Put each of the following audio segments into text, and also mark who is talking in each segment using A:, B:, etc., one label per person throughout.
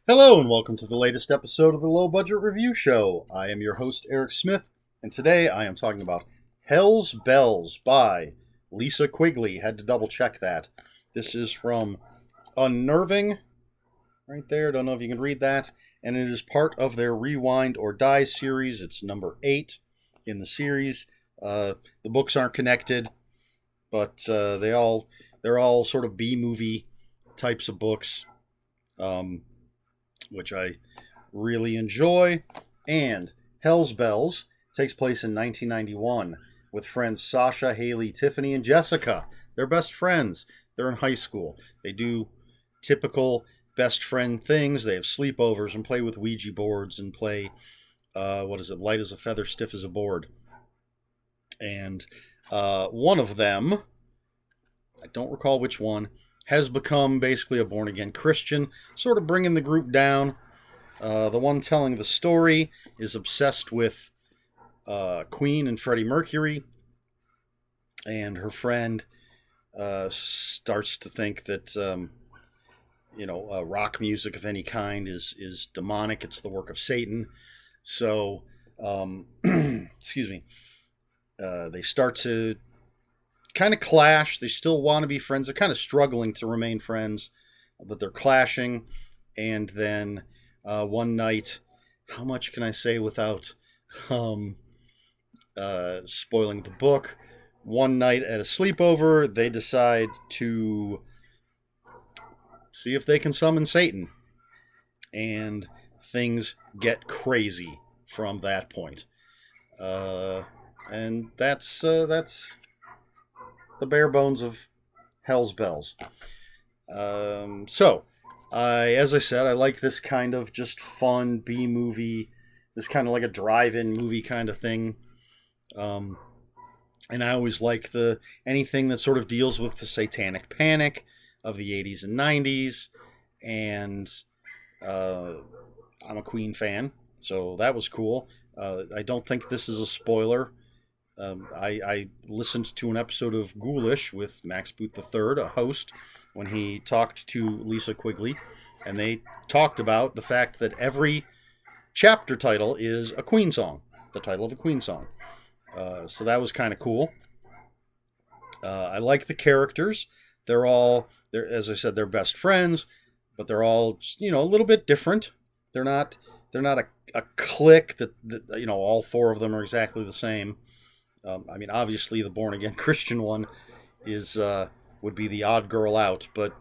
A: Hello and welcome to the latest episode of the Low Budget Review Show. I am your host, Eric Smith, and today I am talking about Hell's Bells by Lisa Quigley. Had to double check that. This is from Unnerving, right there. Don't know if you can read that. And it is part of their Rewind or Die series. It's number 8 in the series. The books aren't connected, but they're all sort of B-movie types of books. Which I really enjoy. And Hell's Bells takes place in 1991 with friends Sasha, Haley, Tiffany, and Jessica. They're best friends. They're in high school. They do typical best friend things. They have sleepovers and play with Ouija boards and play, light as a feather, stiff as a board. And one of them, I don't recall which one, has become basically a born-again Christian, sort of bringing the group down. The one telling the story is obsessed with Queen and Freddie Mercury, and her friend starts to think that rock music of any kind is demonic. It's the work of Satan. So, excuse me, they start to kind of clash. They still want to be friends. They're kind of struggling to remain friends, but they're clashing. And then one night, how much can I say without spoiling the book? One night at a sleepover, they decide to see if they can summon Satan. And things get crazy from that point. And that's the bare bones of Hell's Bells. As I said, I like this kind of just fun B-movie, this kind of like a drive-in movie kind of thing. And I always like anything that sort of deals with the satanic panic of the 80s and 90s. And I'm a Queen fan, so that was cool. I don't think this is a spoiler. I listened to an episode of Ghoulish with Max Booth III, a host, when he talked to Lisa Quigley, and they talked about the fact that every chapter title is a Queen song, the title of a Queen song. So that was kind of cool. I like the characters. As I said, they're best friends, but they're all, a little bit different. They're not a clique that all four of them are exactly the same. Obviously the born-again Christian one would be the odd girl out, but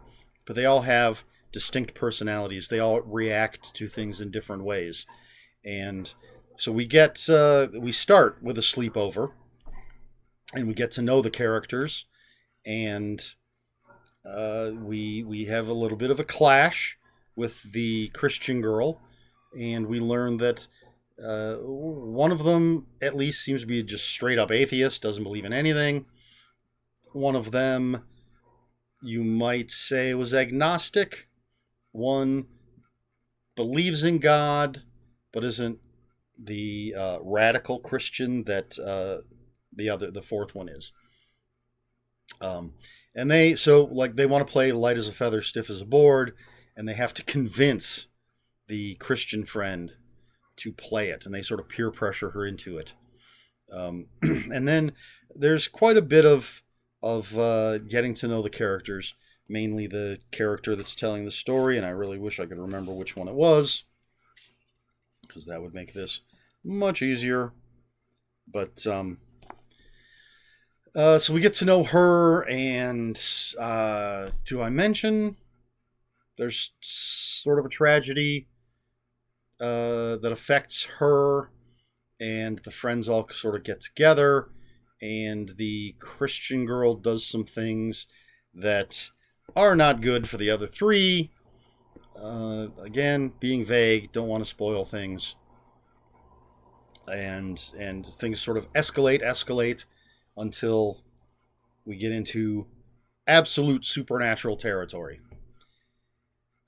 A: they all have distinct personalities. They all react to things in different ways. And so we start with a sleepover, and we get to know the characters, and we have a little bit of a clash with the Christian girl, and we learn that one of them at least seems to be just straight up atheist, doesn't believe in anything. One of them, you might say, was agnostic. One believes in God, but isn't the radical Christian that the fourth one is. And they want to play light as a feather, stiff as a board, and they have to convince the Christian friend to play it, and they sort of peer pressure her into it. And then there's quite a bit of getting to know the characters, mainly the character that's telling the story, and I really wish I could remember which one it was, because that would make this much easier. But so we get to know her, and do I mention there's sort of a tragedy that affects her, and the friends all sort of get together, and the Christian girl does some things that are not good for the other three. Again, being vague, don't want to spoil things. And things sort of escalate until we get into absolute supernatural territory.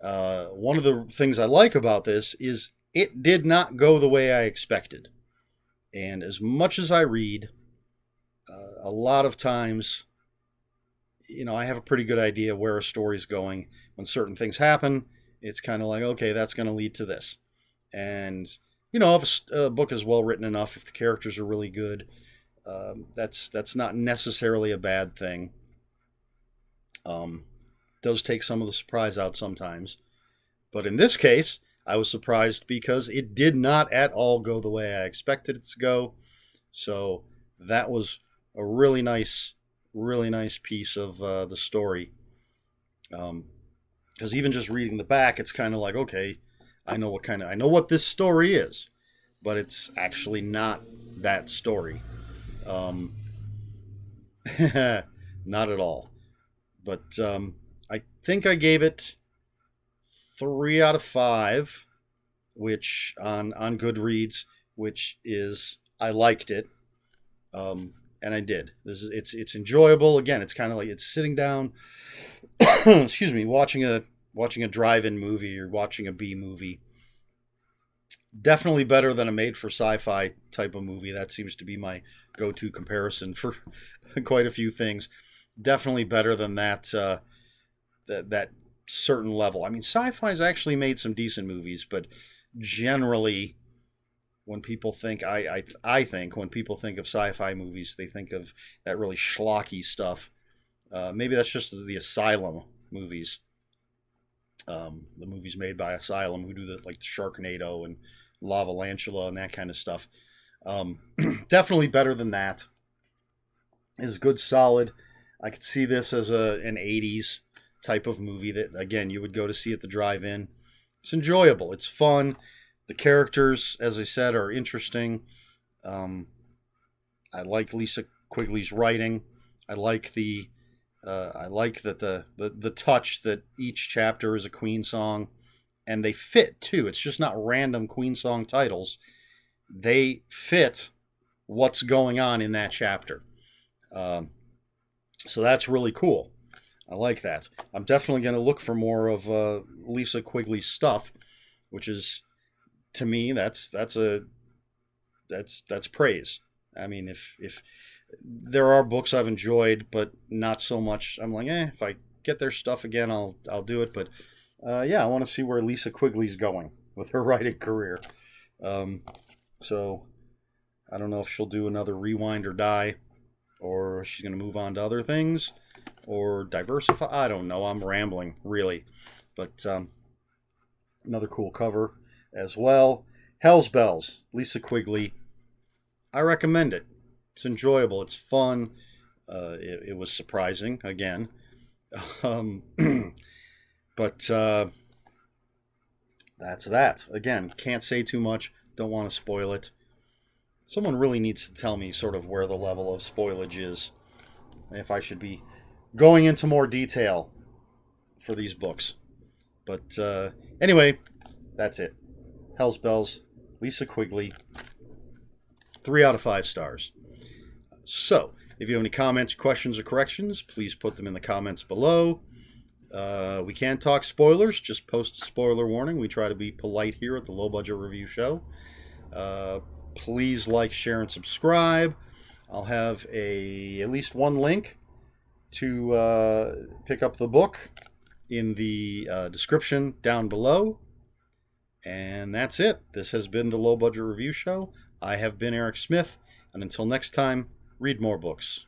A: One of the things I like about this is it did not go the way I expected. And as much as I read, a lot of times, I have a pretty good idea where a story's going when certain things happen, It's kind of like, okay, that's going to lead to this. And, you know, if a book is well written enough, if the characters are really good, that's not necessarily a bad thing. Um, does take some of the surprise out sometimes. But in this case, I was surprised because it did not at all go the way I expected it to go. So that was a really nice piece of the story. Because even just reading the back, it's kind of like, okay, I know what this story is, but it's actually not that story. Um, not at all. But I think I gave it 3 out of 5, which on Goodreads, which is I liked it, and I did. It's enjoyable. Again, it's kind of like it's sitting down, excuse me, watching a drive-in movie or watching a B movie. Definitely better than a made-for-sci-fi type of movie. That seems to be my go-to comparison for quite a few things. Definitely better than that certain level. I mean, sci-fi's actually made some decent movies, but generally, when people think, I think when people think of sci-fi movies, they think of that really schlocky stuff. Maybe that's just the Asylum movies, the movies made by Asylum, who do the like Sharknado and Lavalantula and that kind of stuff. Um, Definitely better than that. Is good, solid. I could see this as an '80s type of movie that again you would go to see at the drive-in. It's enjoyable. It's fun. The characters, as I said, are interesting. Um, I like Lisa Quigley's writing. I like I like that the touch that each chapter is a Queen song, and they fit too. It's just not random Queen song titles. They fit what's going on in that chapter. Um, so that's really cool. I like that. I'm definitely going to look for more of Lisa Quigley's stuff, which is to me that's praise. I mean, if there are books I've enjoyed, but not so much, I'm like, if I get their stuff again, I'll do it. But yeah, I want to see where Lisa Quigley's going with her writing career. Um, so I don't know if she'll do another Rewind or Die, or she's going to move on to other things, or diversify. I don't know. I'm rambling, really. But another cool cover as well. Hell's Bells, Lisa Quigley. I recommend it. It's enjoyable. It's fun. It was surprising, again. Um, but that's that. Again, can't say too much. Don't want to spoil it. Someone really needs to tell me sort of where the level of spoilage is. If I should be going into more detail for these books. But anyway, that's it. Hell's Bells, Lisa Quigley, 3 out of 5 stars. So, if you have any comments, questions, or corrections, please put them in the comments below. We can talk spoilers. Just post a spoiler warning. We try to be polite here at the Low Budget Review Show. Please like, share, and subscribe. I'll have at least one link to pick up the book in the description down below. And that's it. This has been the Low Budget Review Show. I have been Eric Smith, and until next time, read more books.